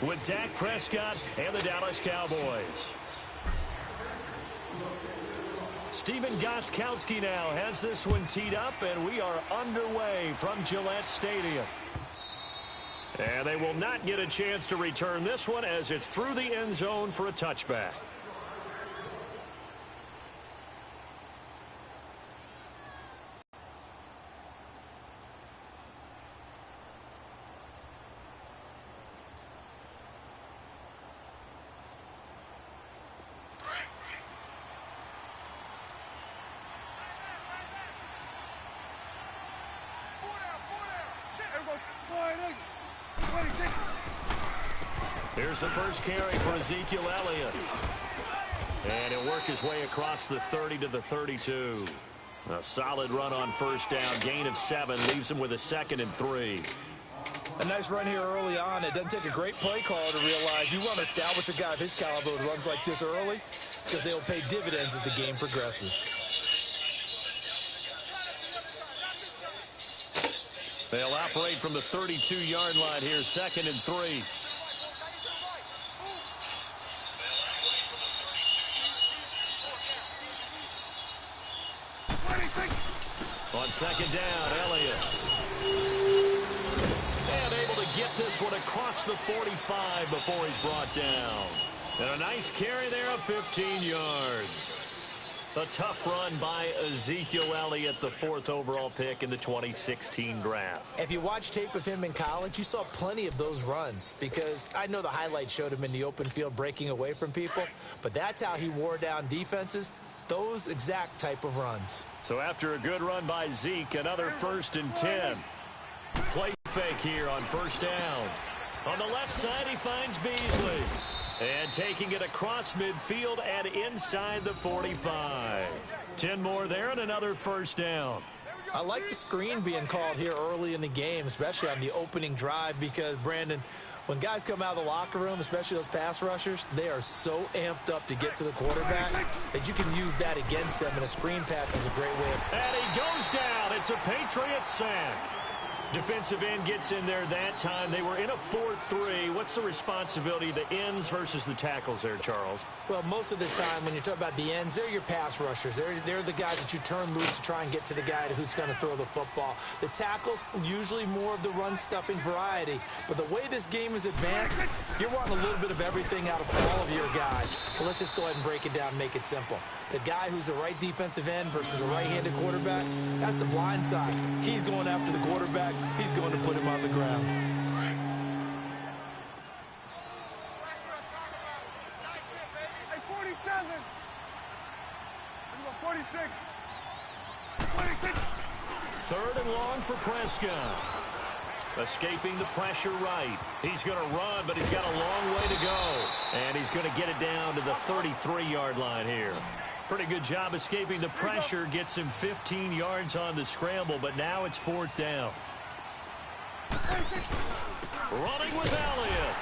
with Dak Prescott and the Dallas Cowboys. Stephen Gostkowski now has this one teed up, and we are underway from Gillette Stadium. And they will not get a chance to return this one as it's through the end zone for a touchback. Here's the first carry for Ezekiel Elliott. And he'll work his way across the 30 to the 32. A solid run on first down. Gain of 7 leaves him with a 2nd and 3. A nice run here early on. It doesn't take a great play caller to realize you want to establish a guy of his caliber who runs like this early because they'll pay dividends as the game progresses. They'll operate from the 32-yard line here, 2nd and 3. On second down, Elliott. And able to get this one across the 45 before he's brought down. And a nice carry there of 15 yards. A tough run by Ezekiel Elliott, the 4th overall pick in the 2016 draft. If you watch tape of him in college, you saw plenty of those runs because I know the highlights showed him in the open field breaking away from people, but that's how he wore down defenses, those exact type of runs. So after a good run by Zeke, another 1st and 10. Play fake here on first down. On the left side, he finds Beasley. And taking it across midfield and inside the 45. 10 more there and another first down. I like the screen being called here early in the game, especially on the opening drive, because, Brandon, when guys come out of the locker room, especially those pass rushers, they are so amped up to get to the quarterback that you can use that against them, and a screen pass is a great way. And he goes down. It's a Patriot sack. Defensive end gets in there that time. They were in a 4-3. What's the responsibility of the ends versus the tackles there, Charles? Well, most of the time when you talk about the ends, they're your pass rushers. They're the guys that you turn loose to try and get to the guy who's going to throw the football. The tackles, usually more of the run-stuffing variety. But the way this game is advanced, you're wanting a little bit of everything out of all of your guys. But let's just go ahead and break it down and make it simple. The guy who's the right defensive end versus a right-handed quarterback, that's the blind side. He's going after the quarterback. He's going to put him on the ground. Hey, 47. 46. 26. 3rd and long for Prescott. Escaping the pressure right. He's going to run, but he's got a long way to go. And he's going to get it down to the 33-yard line here. Pretty good job escaping the pressure. Gets him 15 yards on the scramble, but now it's 4th down. Running with Elliott.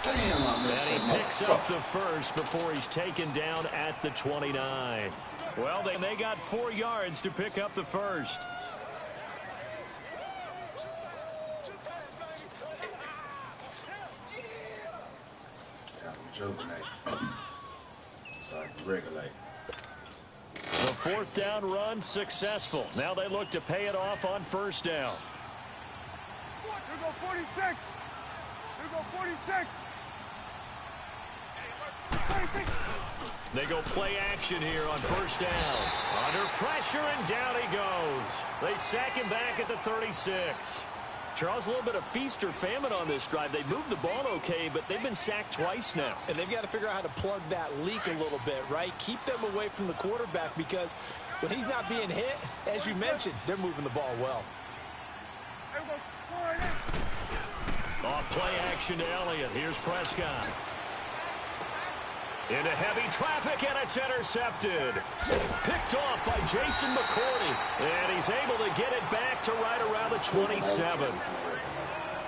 Damn, I missed And that he picks up the first before he's taken down at the 29. Well, they got 4 yards to pick up the first. I'm joking, so I can regulate. The 4th down run successful. Now they look to pay it off on first down. Here go 46. Here go 46. 46. They go play action here on first down. Under pressure, and down he goes. They sack him back at the 36. Charles, a little bit of feast or famine on this drive. They moved the ball okay, but they've been sacked twice now. And they've got to figure out how to plug that leak a little bit, right? Keep them away from the quarterback because when he's not being hit, as you mentioned, they're moving the ball well. Off play action to Elliott. Here's Prescott. Into heavy traffic, and it's intercepted. Picked off by Jason McCourty. And he's able to get it back to right around the 27.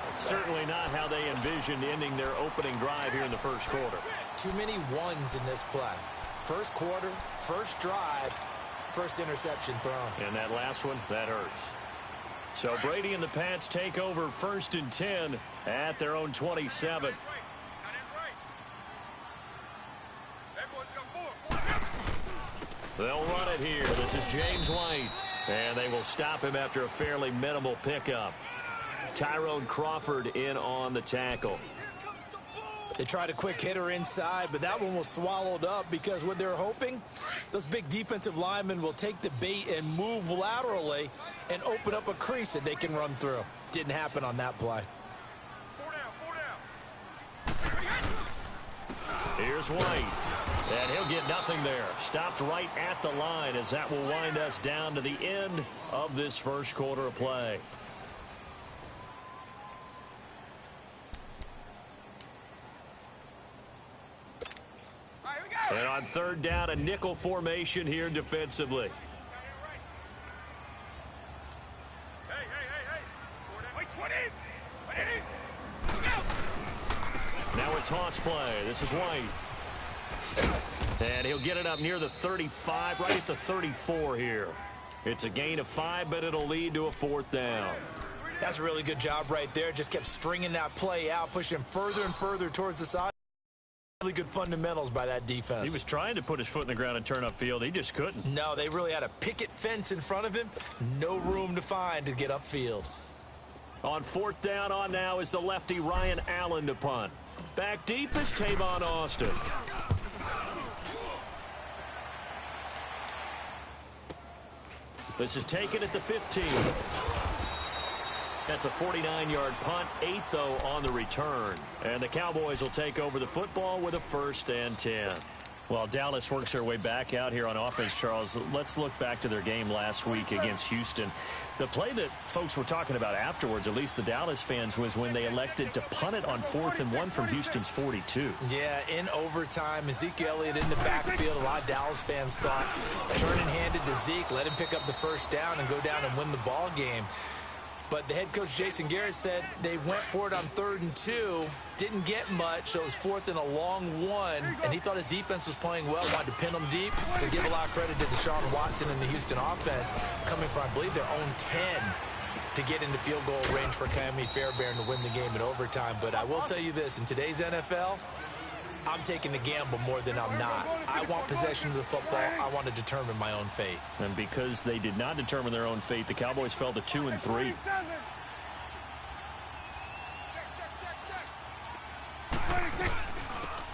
Certainly not how they envisioned ending their opening drive here in the first quarter. Too many ones in this play. First quarter, first drive, first interception thrown. And that last one, that hurts. So Brady and the Pats take over 1st and 10 at their own 27. They'll run it here. This is James White. And they will stop him after a fairly minimal pickup. Tyrone Crawford in on the tackle. They tried a quick hitter inside, but that one was swallowed up because what they're hoping, those big defensive linemen will take the bait and move laterally and open up a crease that they can run through. Didn't happen on that play. Here's White. And he'll get nothing there. Stopped right at the line as that will wind us down to the end of this first quarter of play. And on third down, a nickel formation here defensively. Now a toss play. This is White. And he'll get it up near the 35, right at the 34 here. It's a gain of 5, but it'll lead to a fourth down. That's a really good job right there. Just kept stringing that play out, pushing him further and further towards the side. Really good fundamentals by that defense. He was trying to put his foot in the ground and turn upfield. He just couldn't. No, they really had a picket fence in front of him. No room to find to get upfield. On fourth down on now is the lefty Ryan Allen to punt. Back deep is Tavon Austin. This is taken at the 15. That's a 49-yard punt, 8, though, on the return. And the Cowboys will take over the football with a 1st and 10. Well, Dallas works their way back out here on offense, Charles. Let's look back to their game last week against Houston. The play that folks were talking about afterwards, at least the Dallas fans, was when they elected to punt it on 4th and 1 from Houston's 42. Yeah, in overtime, Ezekiel Elliott in the backfield. A lot of Dallas fans thought turn and hand it to Zeke, let him pick up the first down and go down and win the ball game. But the head coach, Jason Garrett, said they went for it on 3rd and 2, didn't get much, so it was 4th and a long 1, and he thought his defense was playing well, wanted to pin them deep. So give a lot of credit to Deshaun Watson and the Houston offense, coming from, I believe, their own 10 to get into field goal range for Kami Fairbairn to win the game in overtime. But I will tell you this, in today's NFL, I'm taking the gamble more than I'm not. I want possession of the football. I want to determine my own fate. And because they did not determine their own fate, the Cowboys fell to 2 and 3.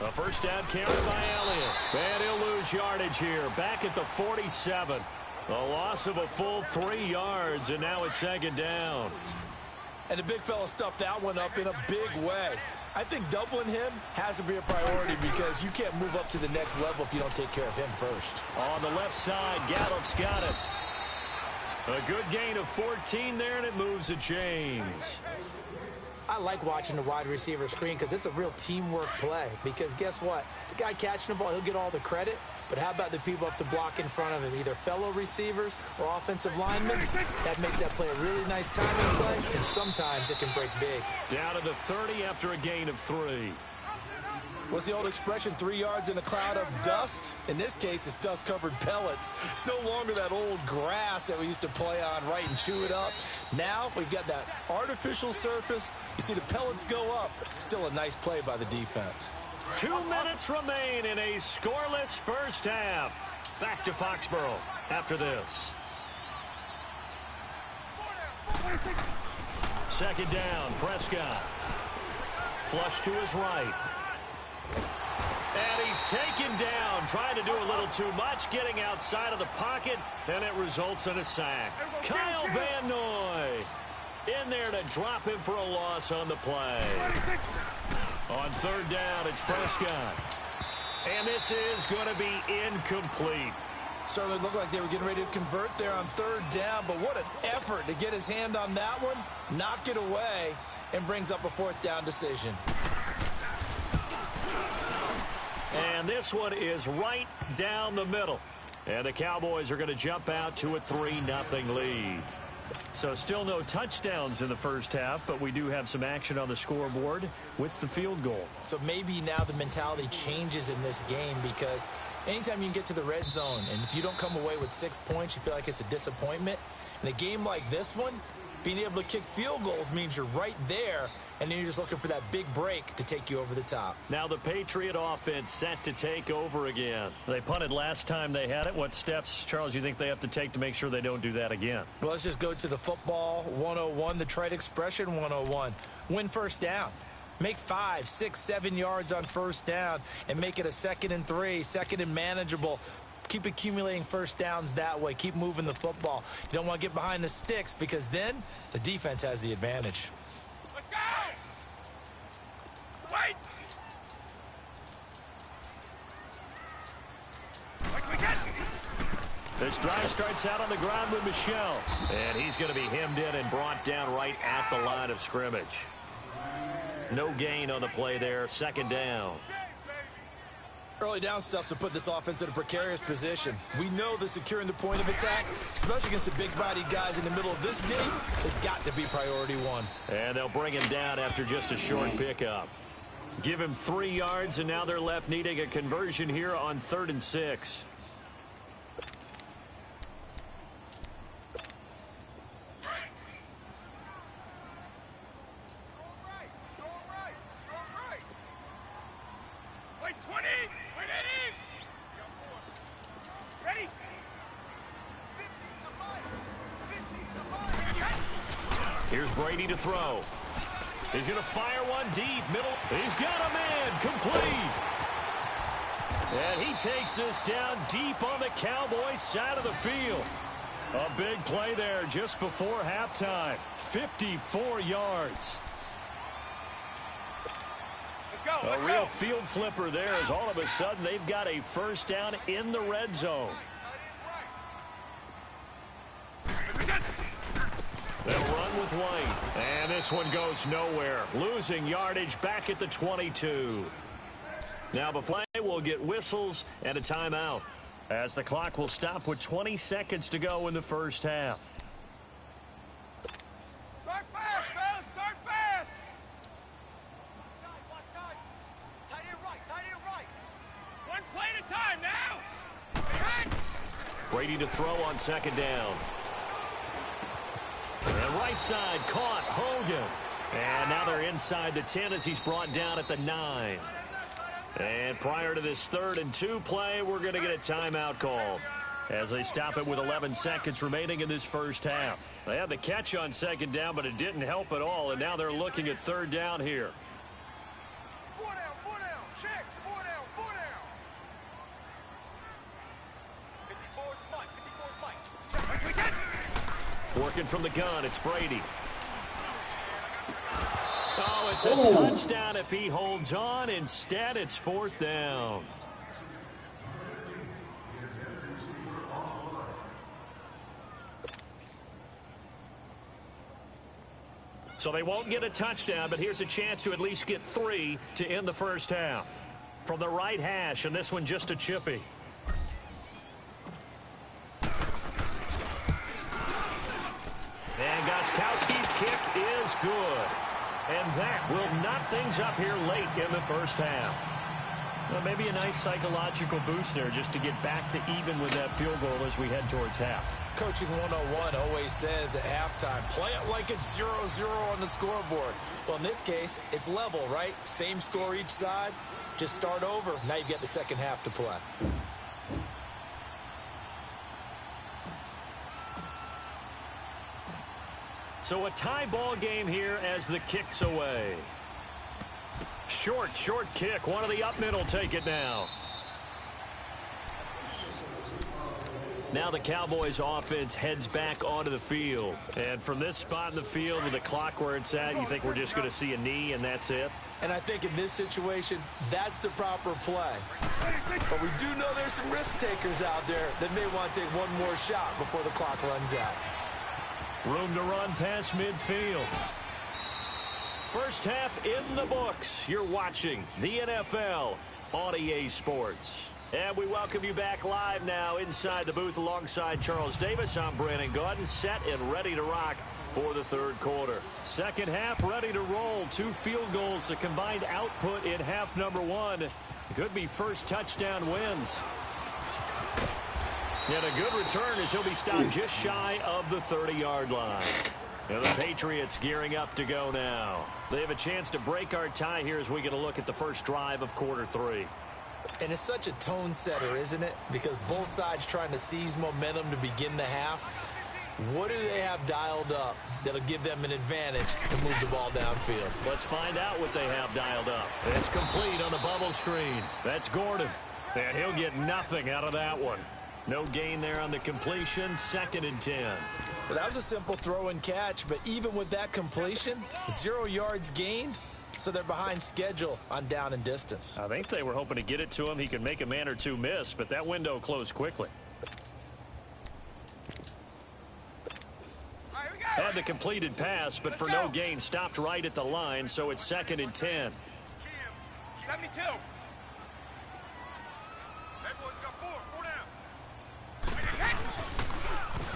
A first down carried by Elliott. And he'll lose yardage here. Back at the 47. A loss of a full 3 yards, and now it's 2nd down. And the big fella stuffed that one up in a big way. I think doubling him has to be a priority because you can't move up to the next level if you don't take care of him first. On the left side, Gallup's got it. A good gain of 14 there, and it moves the chains. I like watching the wide receiver screen because it's a real teamwork play. Because guess what? The guy catching the ball, he'll get all the credit. But how about the people up to block in front of him, either fellow receivers or offensive linemen? That makes that play a really nice timing play, and sometimes it can break big. Down to the 30 after a gain of 3. What's the old expression, 3 yards in a cloud of dust? In this case, it's dust-covered pellets. It's no longer that old grass that we used to play on, right, and chew it up. Now we've got that artificial surface. You see the pellets go up. Still a nice play by the defense. 2 minutes remain in a scoreless first half. Back to Foxborough after this. 2nd down, Prescott. Flush to his right. And he's taken down, trying to do a little too much, getting outside of the pocket, and it results in a sack. Kyle Van Noy in there to drop him for a loss on the play. On 3rd down, it's Prescott. And this is going to be incomplete. Certainly looked like they were getting ready to convert there on 3rd down, but what an effort to get his hand on that one, knock it away, and brings up a 4th down decision. And this one is right down the middle. And the Cowboys are going to jump out to a 3-0 lead. So still no touchdowns in the first half, but we do have some action on the scoreboard with the field goal. So maybe now the mentality changes in this game because anytime you can get to the red zone, and if you don't come away with 6 points, you feel like it's a disappointment. In a game like this one, Being able to kick field goals means you're right there, and then you're just looking for that big break to take you over the top. Now the Patriot offense set to take over again. They punted last time they had it. What steps, Charles, you think they have to take to make sure they don't do that again? Well, let's just go to the football 101, the trite expression 101. Win first down. Make 5, 6, 7 yards on first down and make it a 2nd and 3, 2nd and manageable. Keep accumulating first downs that way. Keep moving the football. You don't want to get behind the sticks because then the defense has the advantage. Let's go! Wait! Quick, we get! This drive starts out on the ground with Michel. And he's going to be hemmed in and brought down right at the line of scrimmage. No gain on the play there. 2nd down. Early down stuff to put this offense in a precarious position. We know that securing the point of attack, especially against the big-bodied guys in the middle of this D, has got to be priority 1. And they'll bring him down after just a short pickup. Give him 3 yards, and now they're left needing a conversion here on 3rd and 6. Wait, 20! Wait, 80! Ready? 50 Here's Brady to throw. He's going to fire one deep, middle. He's got a man, complete. And he takes this down deep on the Cowboys side of the field. A big play there just before halftime. 54 yards. A real field flipper there as all of a sudden they've got a first down in the red zone. They'll run with White. And this one goes nowhere. Losing yardage back at the 22. Now the play will get whistles and a timeout as the clock will stop with 20 seconds to go in the first half. Start fast, fellas! Start fast! Tight end right. One play at a time now! Cut! Brady to throw on 2nd down. And right side caught Hogan. And now they're inside the 10 as he's brought down at the 9. And prior to this 3rd and 2 play, we're going to get a timeout call as they stop it with 11 seconds remaining in this first half. They had the catch on 2nd down, but it didn't help at all, and now they're looking at 3rd down here. 4 down, check, 4 down. 54's Mike, check, we get it! Working from the gun, it's Brady. Oh, it's a touchdown if he holds on. Instead, it's 4th down. So they won't get a touchdown, but here's a chance to at least get 3 to end the first half. From the right hash, and this one just a chippy. And Gostkowski's kick is good. And that will knot things up here late in the first half. Well, maybe a nice psychological boost there just to get back to even with that field goal as we head towards half. Coaching 101 always says at halftime, play it like it's 0-0 on the scoreboard. Well, in this case, it's level, right? Same score each side. Just start over. Now you get the second half to play. So a tie ball game here as the kick's away. Short kick. One of the up men will take it now. Now the Cowboys offense heads back onto the field. And from this spot in the field with the clock where it's at, you think we're just going to see a knee and that's it? And I think in this situation, that's the proper play. But we do know there's some risk takers out there that may want to take one more shot before the clock runs out. Room to run past midfield. First half in the books. You're watching the NFL on EA Sports. And we welcome you back live now inside the booth alongside Charles Davis. I'm Brandon Gaudin, set and ready to rock for the third quarter. Second half ready to roll. 2 field goals, the combined output in half number 1. Could be first touchdown wins. And a good return as he'll be stopped just shy of the 30-yard line. And the Patriots gearing up to go now. They have a chance to break our tie here as we get a look at the first drive of quarter 3. And it's such a tone setter, isn't it? Because both sides trying to seize momentum to begin the half. What do they have dialed up that'll give them an advantage to move the ball downfield? Let's find out what they have dialed up. It's complete on the bubble screen. That's Gordon. And he'll get nothing out of that one. No gain there on the completion. 2nd and 10. Well, that was a simple throw and catch, but even with that completion, 0 yards gained, so they're behind schedule on down and distance. I think they were hoping to get it to him. He could make a man or two miss, but that window closed quickly. Had the completed pass, but for no gain, stopped right at the line, so it's 2nd and 10. Got me too.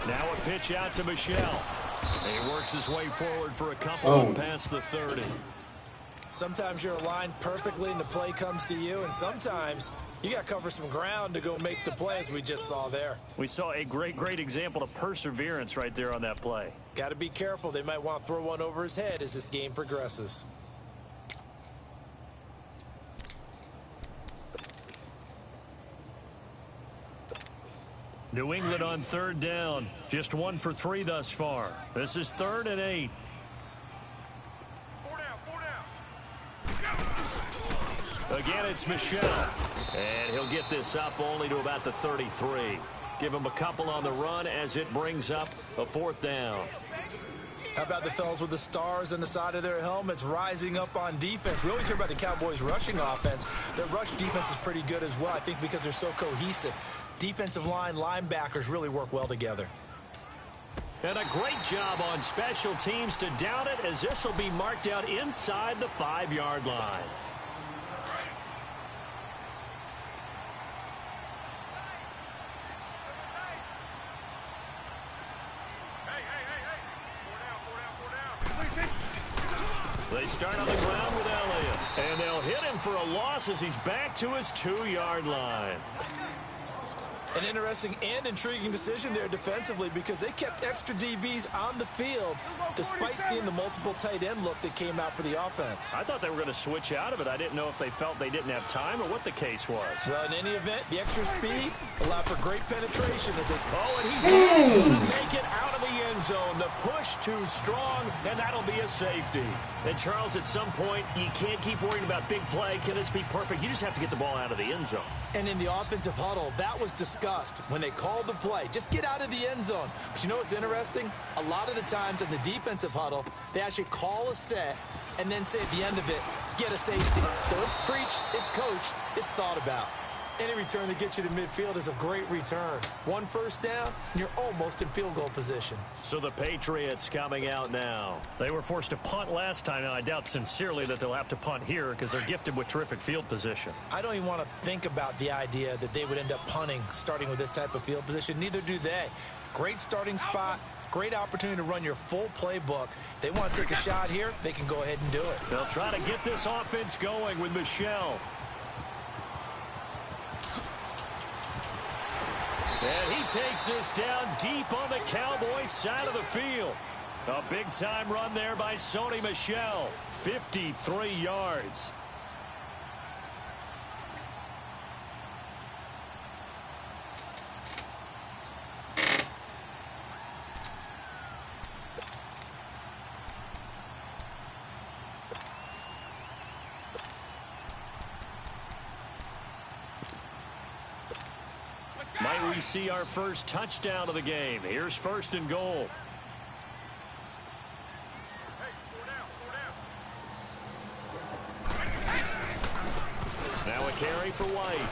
Now a pitch out to Michelle. And he works his way forward for a couple past the 30. Sometimes you're aligned perfectly and the play comes to you, and sometimes you got to cover some ground to go make the play, as we just saw there. We saw a great example of perseverance right there on that play. Got to be careful. They might want to throw one over his head as this game progresses. New England on 3rd down. Just 1 for 3 thus far. This is 3rd and 8. 4 down. Again, it's Michelle. And he'll get this up only to about the 33. Give him a couple on the run as it brings up a 4th down. How about the fellas with the stars on the side of their helmets rising up on defense? We always hear about the Cowboys' rushing offense. Their rush defense is pretty good as well, I think, because they're so cohesive. Defensive line, linebackers really work well together. And a great job on special teams to down it, as this will be marked out inside the 5-yard line. They start on the ground with Elliott, and they'll hit him for a loss as he's back to his 2-yard line. An interesting and intriguing decision there defensively, because they kept extra DBs on the field despite seeing the multiple tight end look that came out for the offense. I thought they were going to switch out of it. I didn't know if they felt they didn't have time or what the case was. Well, in any event, the extra speed allowed for great penetration as they... Oh, and he's going to make it out of the end zone. The push too strong, and that'll be a safety. And, Charles, at some point, you can't keep worrying about big play. Can this be perfect? You just have to get the ball out of the end zone. And in the offensive huddle, that was discussed when they called the play. Just get out of the end zone. But you know what's interesting? A lot of the times in the defensive huddle, they actually call a set and then say at the end of it, get a safety. So it's preached, it's coached, it's thought about. Any return that gets you to midfield is a great return. 1 first down, and you're almost in field goal position. So the Patriots coming out now. They were forced to punt last time, and I doubt sincerely that they'll have to punt here because they're gifted with terrific field position. I don't even want to think about the idea that they would end up punting starting with this type of field position. Neither do they. Great starting spot. Great opportunity to run your full playbook. If they want to take a shot here, they can go ahead and do it. They'll try to get this offense going with Michelle. And he takes this down deep on the Cowboys side of the field. A big-time run there by Sony Michel. 53 yards. Might we see our first touchdown of the game? Here's 1st and goal. Now a carry for White.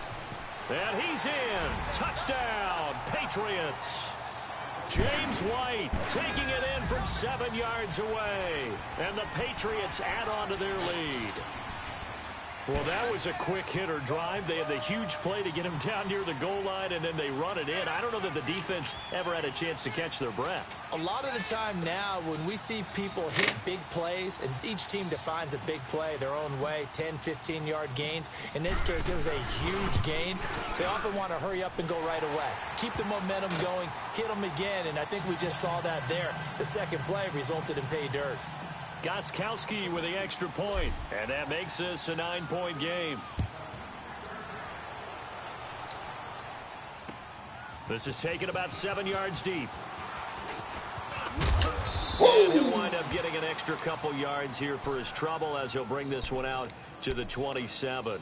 And he's in. Touchdown, Patriots. James White taking it in from 7 yards away. And the Patriots add on to their lead. Well, that was a quick hitter drive. They had the huge play to get him down near the goal line, and then they run it in. I don't know that the defense ever had a chance to catch their breath. A lot of the time now when we see people hit big plays, and each team defines a big play their own way, 10, 15-yard gains. In this case, it was a huge gain. They often want to hurry up and go right away. Keep the momentum going, hit them again, and I think we just saw that there. The second play resulted in pay dirt. Gostkowski with the extra point, and that makes this a 9-point game. This is taken about 7 yards deep. And he'll wind up getting an extra couple yards here for his trouble as he'll bring this one out to the 27.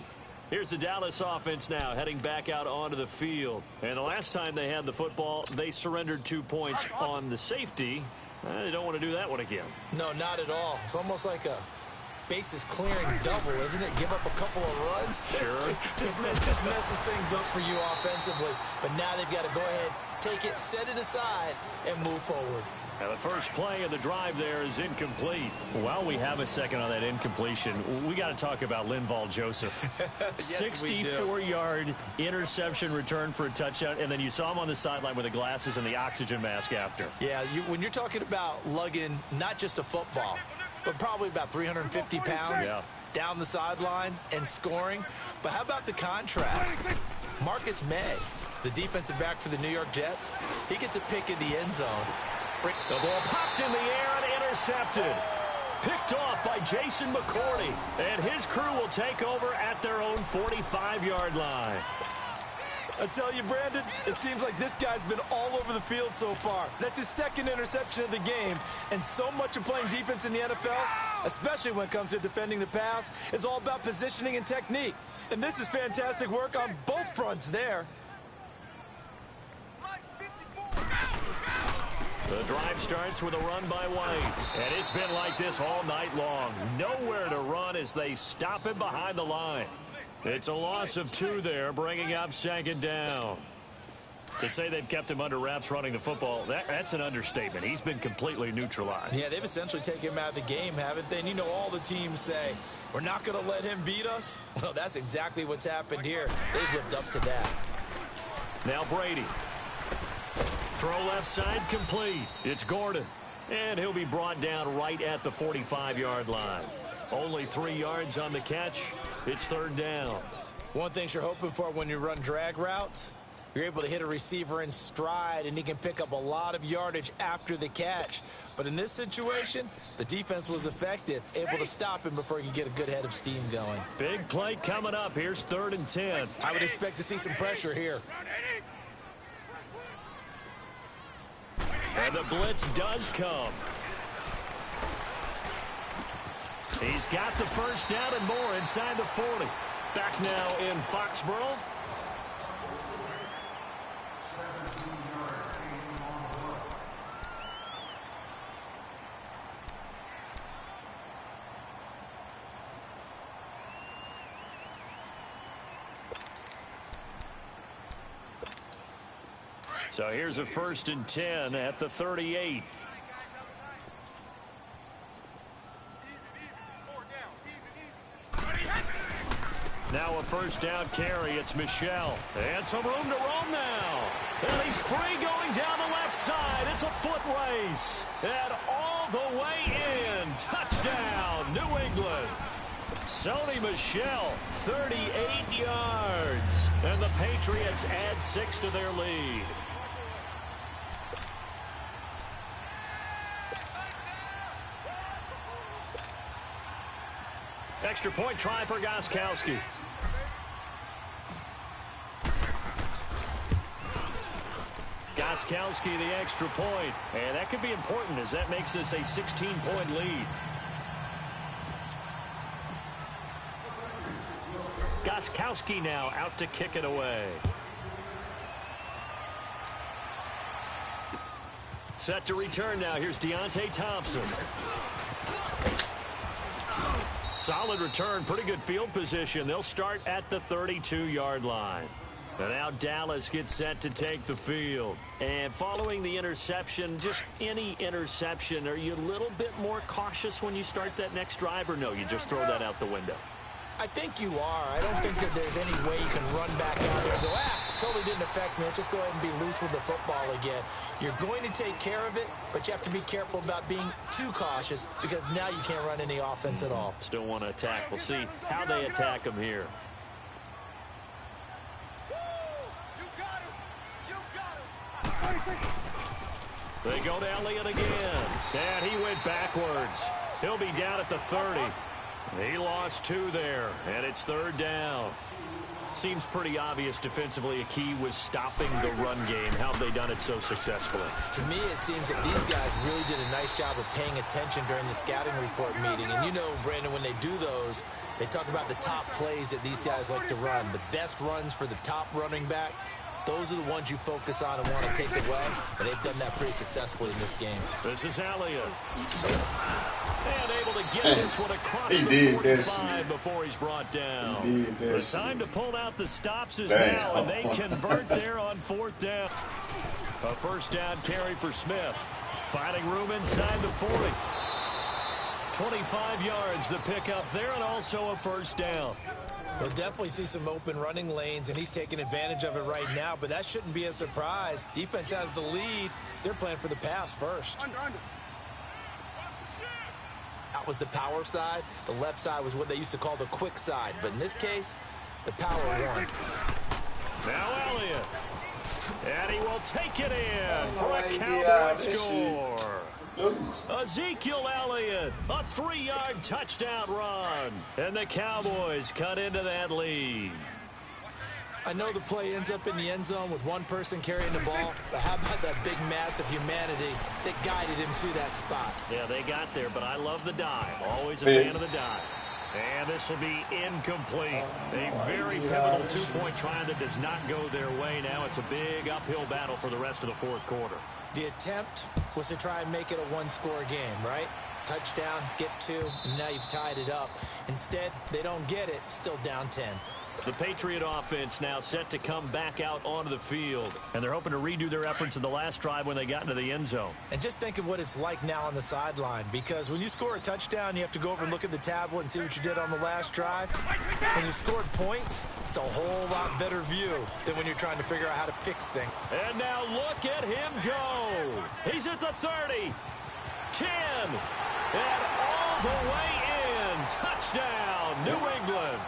Here's the Dallas offense now heading back out onto the field. And the last time they had the football, they surrendered 2 points on the safety. They don't want to do that one again. No, not at all. It's almost like a bases clearing double, isn't it? Give up a couple of runs. Sure. just messes things up for you offensively. But now they've got to go ahead, take it, set it aside, and move forward. And the first play of the drive there is incomplete. While we have a second on that incompletion, we got to talk about Linval Joseph. Yes, 64-yard interception return for a touchdown, and then you saw him on the sideline with the glasses and the oxygen mask after. Yeah, when you're talking about lugging not just a football, but probably about 350 pounds down the sideline and scoring. But how about the contrast? Marcus May, the defensive back for the New York Jets, he gets a pick in the end zone. The ball popped in the air and intercepted. Picked off by Jason McCourty. And his crew will take over at their own 45-yard line. I tell you, Brandon, it seems like this guy's been all over the field so far. That's his second interception of the game. And so much of playing defense in the NFL, especially when it comes to defending the pass, is all about positioning and technique. And this is fantastic work on both fronts there. The drive starts with a run by White. And it's been like this all night long. Nowhere to run as they stop him behind the line. It's a loss of 2 there, bringing up second down. To say they've kept him under wraps running the football, that's an understatement. He's been completely neutralized. Yeah, they've essentially taken him out of the game, haven't they? And you know all the teams say, we're not going to let him beat us. Well, that's exactly what's happened here. They've lived up to that. Now Brady. Throw left side complete. It's Gordon. And he'll be brought down right at the 45-yard line. Only 3 yards on the catch. It's third down. One thing you're hoping for when you run drag routes, you're able to hit a receiver in stride, and he can pick up a lot of yardage after the catch. But in this situation, the defense was effective, able to stop him before he could get a good head of steam going. Big play coming up. Here's 3rd and 10. I would expect to see some pressure here. And the blitz does come. He's got the first down and more inside the 40. Back now in Foxborough. So here's a 1st and 10 at the 38. Now a first down carry. It's Michelle. And some room to roam now. And he's free going down the left side. It's a foot race. And all the way in. Touchdown, New England. Sony Michel, 38 yards. And the Patriots add 6 to their lead. Extra point try for Gostkowski. Gostkowski the extra point. And that could be important as that makes this a 16-point lead. Gostkowski now out to kick it away. Set to return now. Here's Deontay Thompson. Solid return, pretty good field position. They'll start at the 32-yard line. And now Dallas gets set to take the field. And following the interception, just any interception, are you a little bit more cautious when you start that next drive, or no, you just throw that out the window? I think you are. I don't think that there's any way you can run back out there and go, totally didn't affect me. Let's just go ahead and be loose with the football again. You're going to take care of it, but you have to be careful about being too cautious because now you can't run any offense at all. Still want to attack. We'll see how they attack him here. You got him. You got him. They go to Elliott again. And he went backwards. He'll be down at the 30. He lost 2 there, and it's 3rd down. Seems pretty obvious defensively a key was stopping the run game. How have they done it so successfully? To me, it seems that these guys really did a nice job of paying attention during the scouting report meeting. And you know, Brandon, when they do those, they talk about the top plays that these guys like to run. The best runs for the top running back, those are the ones you focus on and want to take away. And they've done that pretty successfully in this game. This is Elliott. And able to get this one across He the 45 before he's brought down. The time to pull out the stops is now, and they convert there on 4th down. A 1st down carry for Smith. Finding room inside the 40. 25 yards the pickup there, and also a 1st down. We'll definitely see some open running lanes, and he's taking advantage of it right now, but that shouldn't be a surprise. Defense has the lead. They're playing for the pass first. Under. That was the power side. The left side was what they used to call the quick side. But in this case, the power won. Now Elliott. And he will take it in for a Cowboy score. Ezekiel Elliott, a 3-yard touchdown run. And the Cowboys cut into that lead. I know the play ends up in the end zone with one person carrying the ball, but how about that big mass of humanity that guided him to that spot? Yeah, they got there, but I love the dive. Always a fan of the dive. And this will be incomplete. A very pivotal 2-point try that does not go their way. Now it's a big uphill battle for the rest of the 4th quarter. The attempt was to try and make it a one-score game, right? Touchdown, get 2, and now you've tied it up. Instead, they don't get it, still down 10. The Patriot offense now set to come back out onto the field. And they're hoping to redo their efforts in the last drive when they got into the end zone. And just think of what it's like now on the sideline. Because when you score a touchdown, you have to go over and look at the tablet and see what you did on the last drive. When you scored points, it's a whole lot better view than when you're trying to figure out how to fix things. And now look at him go. He's at the 30, 10, and all the way in. Touchdown, New England.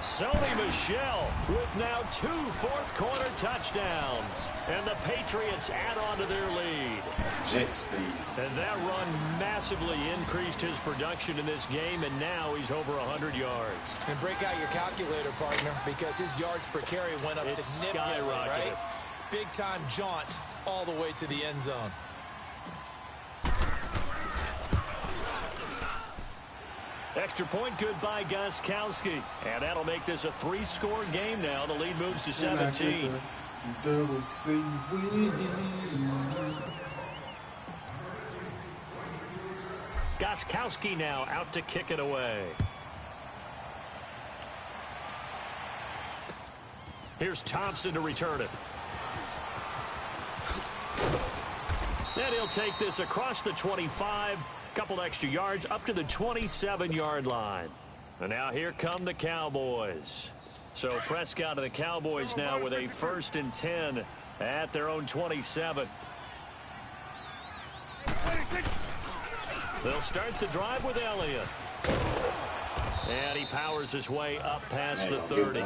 Sony Michel with now 2 fourth-quarter touchdowns. And the Patriots add on to their lead. Jet speed. And that run massively increased his production in this game, and now he's over 100 yards. And break out your calculator, partner, because his yards per carry went up significantly, right? Big-time jaunt all the way to the end zone. Extra point good by Gostkowski. And that'll make this a 3-score game now. The lead moves to 17. Gostkowski now out to kick it away. Here's Thompson to return it. And he'll take this across the 25. Couple extra yards up to the 27-yard line. And now here come the Cowboys. So Prescott and the Cowboys now with a 1st and 10 at their own 27. They'll start the drive with Elliott. And he powers his way up past the 30.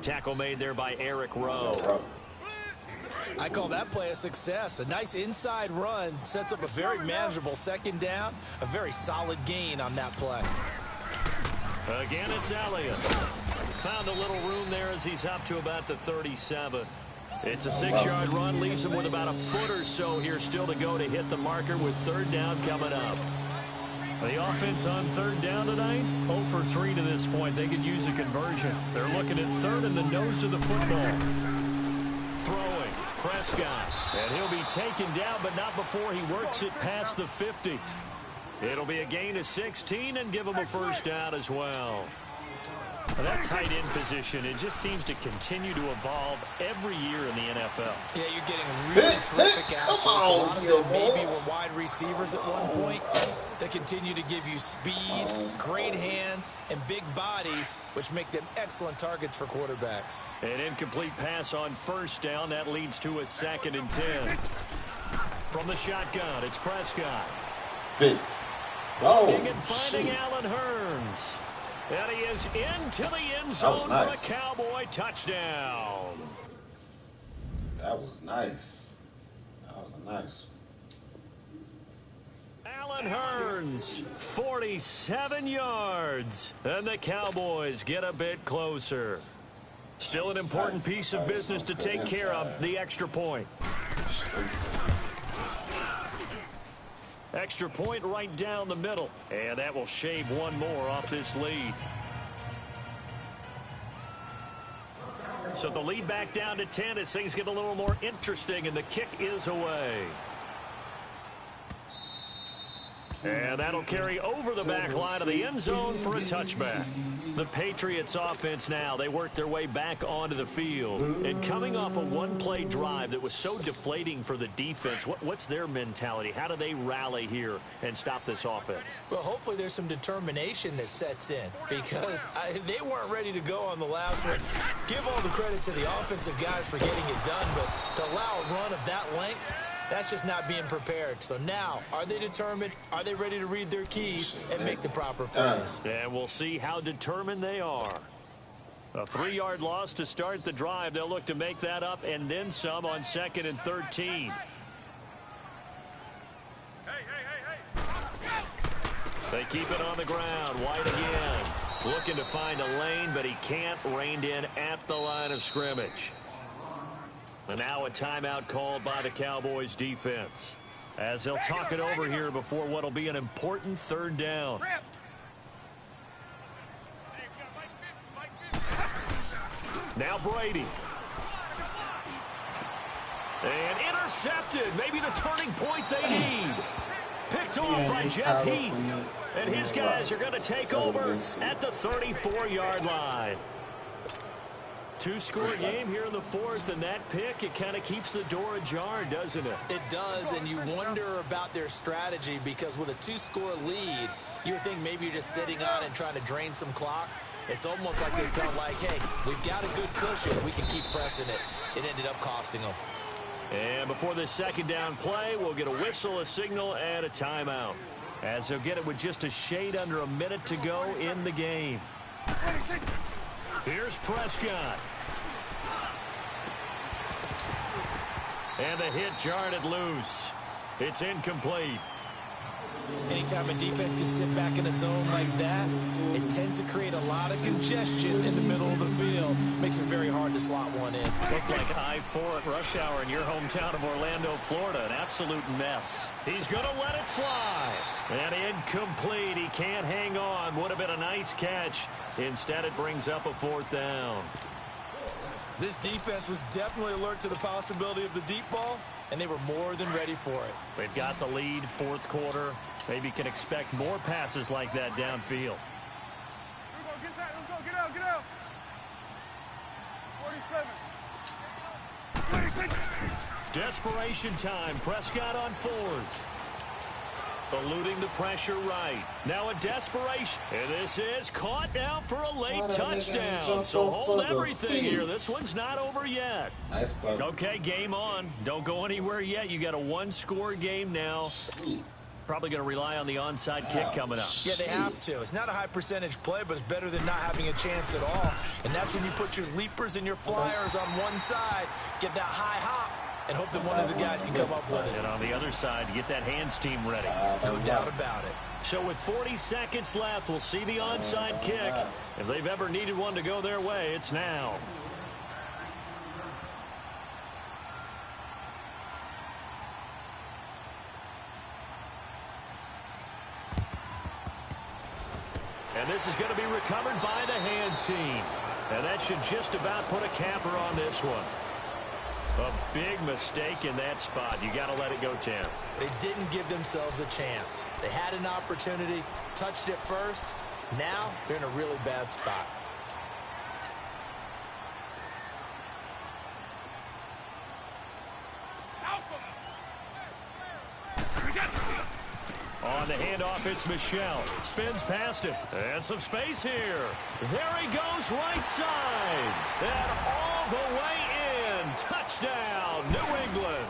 Tackle made there by Eric Rowe. I call that play a success. A nice inside run sets up a very manageable 2nd down. A very solid gain on that play. Again, it's Elliott. Found a little room there as he's up to about the 37. It's a 6-yard run. Leaves him with about a foot or so here still to go to hit the marker with 3rd down coming up. The offense on 3rd down tonight, 0 for 3 to this point. They could use a conversion. They're looking at 3rd and the nose of the football. Throwing, Prescott. And he'll be taken down, but not before he works it past the 50. It'll be a gain of 16 and give him a 1st down as well. That tight end position, it just seems to continue to evolve every year in the NFL. Yeah, you're getting really terrific athletes. A lot of them maybe were wide receivers at one point. They continue to give you speed, great hands, and big bodies, which make them excellent targets for quarterbacks. An incomplete pass on first down. That leads to a 2nd and 10. From the shotgun, it's Prescott. Big. Oh, Big and finding Allen Hurns. And he is into the end zone for a Cowboy touchdown. That was nice. That was nice. Allen Hurns, 47 yards. And the Cowboys get a bit closer. Still an important piece of business to take care of, the extra point. Extra point right down the middle. And that will shave one more off this lead. So the lead back down to 10 as things get a little more interesting, and the kick is away. And that'll carry over the back line of the end zone for a touchback. The Patriots offense now, they work their way back onto the field. And coming off a one-play drive that was so deflating for the defense, what's their mentality? How do they rally here and stop this offense? Well, hopefully there's some determination that sets in, because they weren't ready to go on the last one. Give all the credit to the offensive guys for getting it done, but to allow a run of that length, that's just not being prepared. So now, are they determined? Are they ready to read their keys and make the proper plays? And we'll see how determined they are. A 3-yard loss to start the drive. They'll look to make that up and then some on 2nd and 13. They keep it on the ground. White again. Looking to find a lane, but he can't. Reined in at the line of scrimmage. And now a timeout called by the Cowboys defense, as they'll talk it over here before what will be an important 3rd down. Now Brady. And intercepted. Maybe the turning point they need. Picked off by Jeff Heath. And his guys are going to take over at the 34-yard line. 2-score game here in the 4th, and that pick, it kind of keeps the door ajar, doesn't it? It does, and you wonder about their strategy, because with a 2-score lead, you would think maybe you're just sitting on and trying to drain some clock. It's almost like they felt like, hey, we've got a good cushion. We can keep pressing it. It ended up costing them. And before this 2nd down play, we'll get a whistle, a signal, and a timeout, as they'll get it with just a shade under a minute to go in the game. Here's Prescott. And the hit jarred it loose. It's incomplete. Anytime a defense can sit back in a zone like that, it tends to create a lot of congestion in the middle of the field. Makes it very hard to slot one in. Looked like I-4 at rush hour in your hometown of Orlando, Florida. An absolute mess. He's going to let it fly. And incomplete. He can't hang on. Would have been a nice catch. Instead, it brings up a 4th down. This defense was definitely alert to the possibility of the deep ball, and they were more than ready for it. They've got the lead, 4th quarter. Maybe can expect more passes like that downfield. Let's go, get out. 47. Desperation time. Prescott on 4th. Eluding the pressure right. Now a desperation. And this is caught now for a late touchdown. So hold everything here. This one's not over yet. Nice play. Okay, game on. Don't go anywhere yet. You got a 1-score game now. Probably going to rely on the onside kick coming up. Yeah, they have to. It's not a high percentage play, but it's better than not having a chance at all. And that's when you put your leapers and your flyers on one side, get that high hop, and hope that one of the guys can come up with it. And on the other side, get that hands team ready. No doubt about it. So with 40 seconds left, we'll see the onside kick. If they've ever needed one to go their way, it's now. And this is going to be recovered by the hands team. And that should just about put a capper on this one. A big mistake in that spot. You got to let it go, Tim. They didn't give themselves a chance. They had an opportunity, touched it first, Now they're in a really bad spot. On the handoff, it's Michelle. Spins past him. And some space here. There he goes, right side. And all the way in. Touchdown, New England.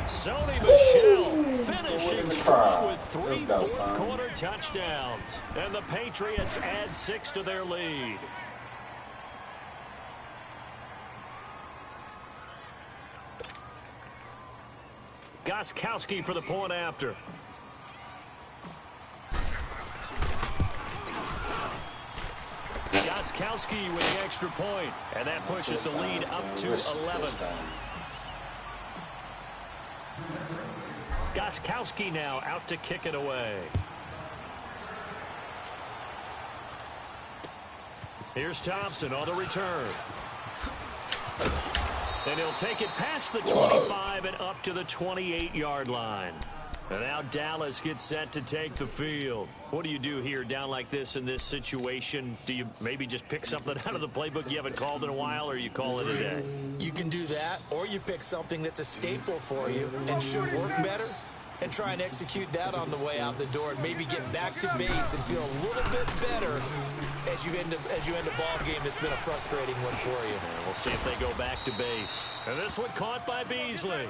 Sony Michel finishing strong with 3 fourth-quarter touchdowns. And the Patriots add 6 to their lead. Gostkowski for the point after. Gostkowski with the extra point, and that pushes the lead up to 11. Gostkowski now out to kick it away. Here's Thompson on the return. And he'll take it past the 25 and up to the 28-yard line. And now Dallas gets set to take the field. What do you do here down like this in this situation? Do you maybe just pick something out of the playbook you haven't called in a while, or you call it a day? You can do that, or you pick something that's a staple for you and should work better and try and execute that on the way out the door and maybe get back to base and feel a little bit better as you end a ball game that's been a frustrating one for you. And we'll see if they go back to base. And this one caught by Beasley.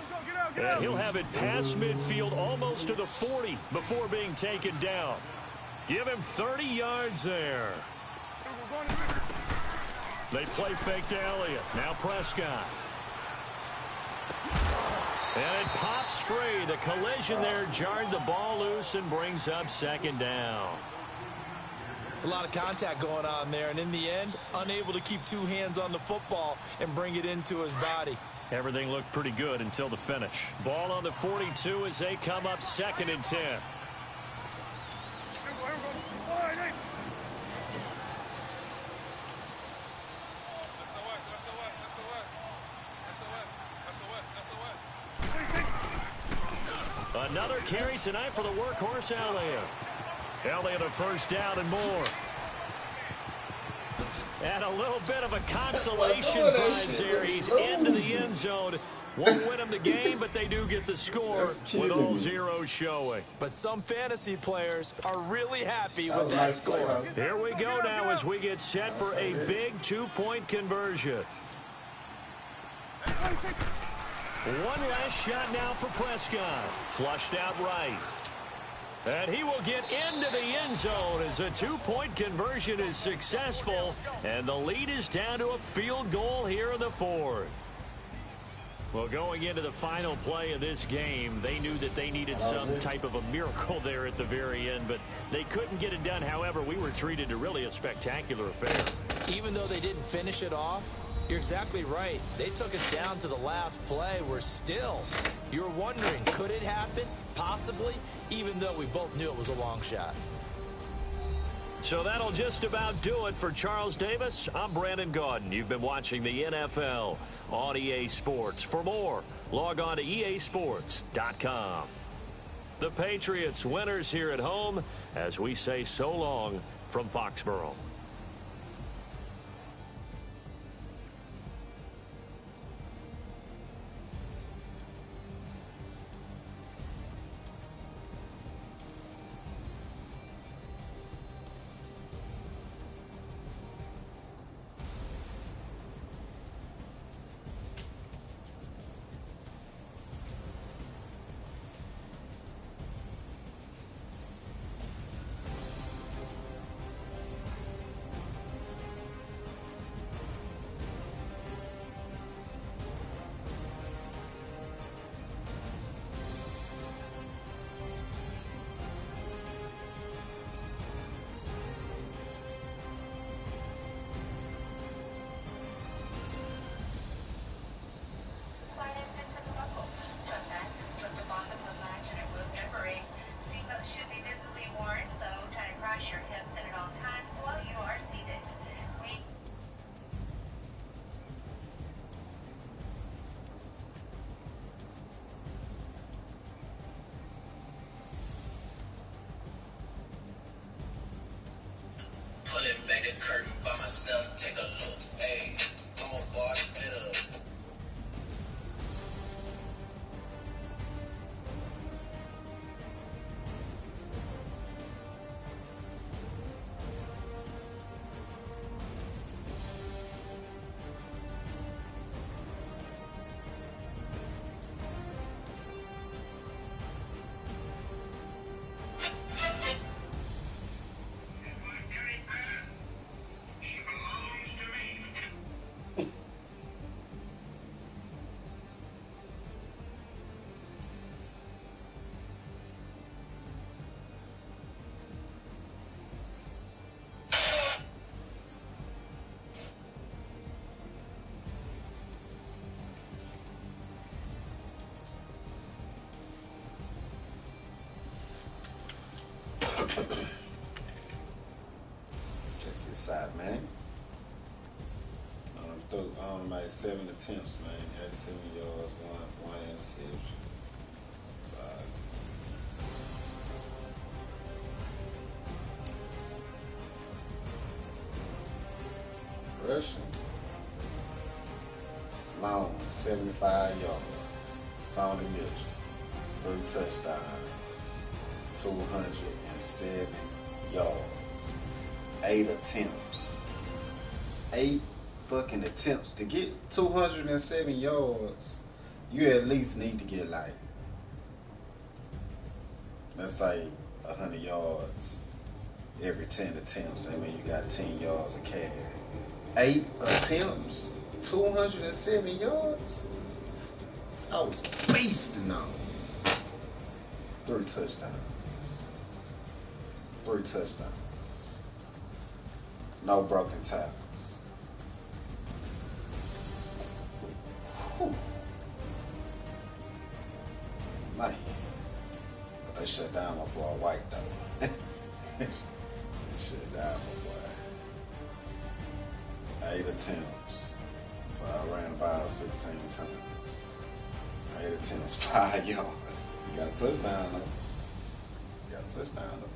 And he'll have it past midfield almost to the 40 before being taken down. Give him 30 yards there. They play fake to Elliott. Now Prescott. And it pops free. The collision there jarred the ball loose and brings up second down. It's a lot of contact going on there, and in the end, unable to keep 2 hands on the football and bring it into his body. Everything looked pretty good until the finish. Ball on the 42 as they come up 2nd and 10. Another carry tonight for the workhorse Elliott. Elliott a first down and more. And a little bit of a consolation prize there. He's into the end zone. Won't win them the game, but they do get the score with all zeros showing. But some fantasy players are really happy with that score. Here we go now as we get set for a big 2-point conversion. One last shot now for Prescott. Flushed out right. And he will get into the end zone as a 2-point conversion is successful. And the lead is down to a field goal here in the 4th. Well, going into the final play of this game, they knew that they needed some type of a miracle there at the very end, but they couldn't get it done. However, we were treated to really a spectacular affair. Even though they didn't finish it off, you're exactly right. They took us down to the last play. We're still, you're wondering, could it happen? Possibly, even though we both knew it was a long shot. So that'll just about do it for Charles Davis. I'm Brandon Gaudin. You've been watching the NFL on EA Sports. For more, log on to easports.com. The Patriots winners here at home as we say so long from Foxborough. threw like 7 attempts, man. 87 yards, one interception. Sorry. Rushing. Sloan, 75 yards. Sonny Mitchell, 3 touchdowns, 207 yards, 8 attempts. 8 fucking attempts. To get 207 yards, you at least need to get like, let's say 100 yards every 10 attempts. I mean, you got 10 yards a carry. 8 attempts, 207 yards. I was beasting on. 3 touchdowns. 3 touchdowns. No broken tackles. Whew. Man. But they shut down my boy White though. They shut down my boy. 8 attempts. So I ran about 16 times. 8 attempts, 5 yards. You got a touchdown though. You got a touchdown though.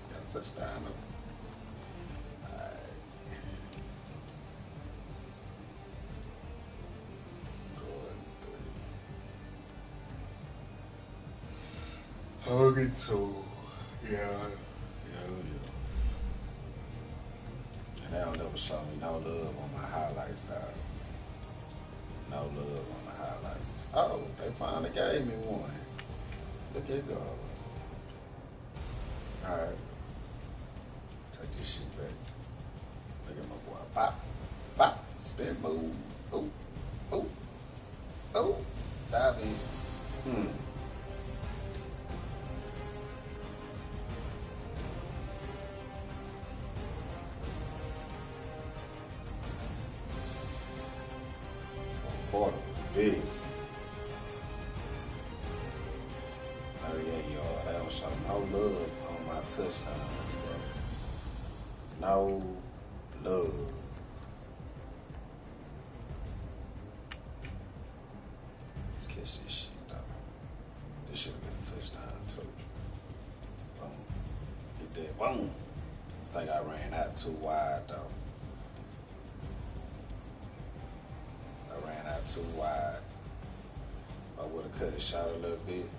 You got a touchdown though. Alright. Good 2. Yeah. And they don't never show me no love on my highlights, dog. No love on the highlights. Oh, they finally gave me one. Look at go. Alright. Take this shit back. Look at my boy. Pop. Pop. Spin move. Oh. Oh. Oh. Dive in. Quarter bigs. 38 yards. They don't show no love on my touchdowns, bro. No love. Let's catch this shit, though. This should have been a touchdown, too. Boom. Get that. Boom. I think I ran out too wide, though. Too wide. I would have cut it short a little bit.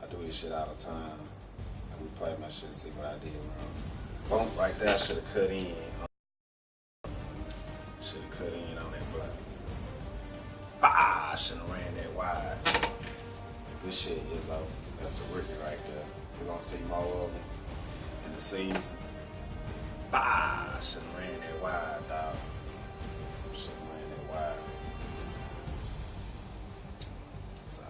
I do this shit all the time. And we play my shit, see what I did wrong. Boom, right there, I should have cut in. Should have cut in on that block. Bah! I should have ran that wide. Good shit, Izzo. That's the rookie right there. We're gonna see more of them in the season. Bah! I should have ran that wide, dog. Shit ran that wide. So.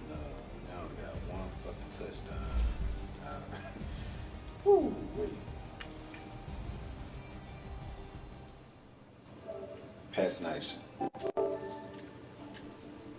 No, they only got one fucking touchdown. Woo, wait. Pass Nation.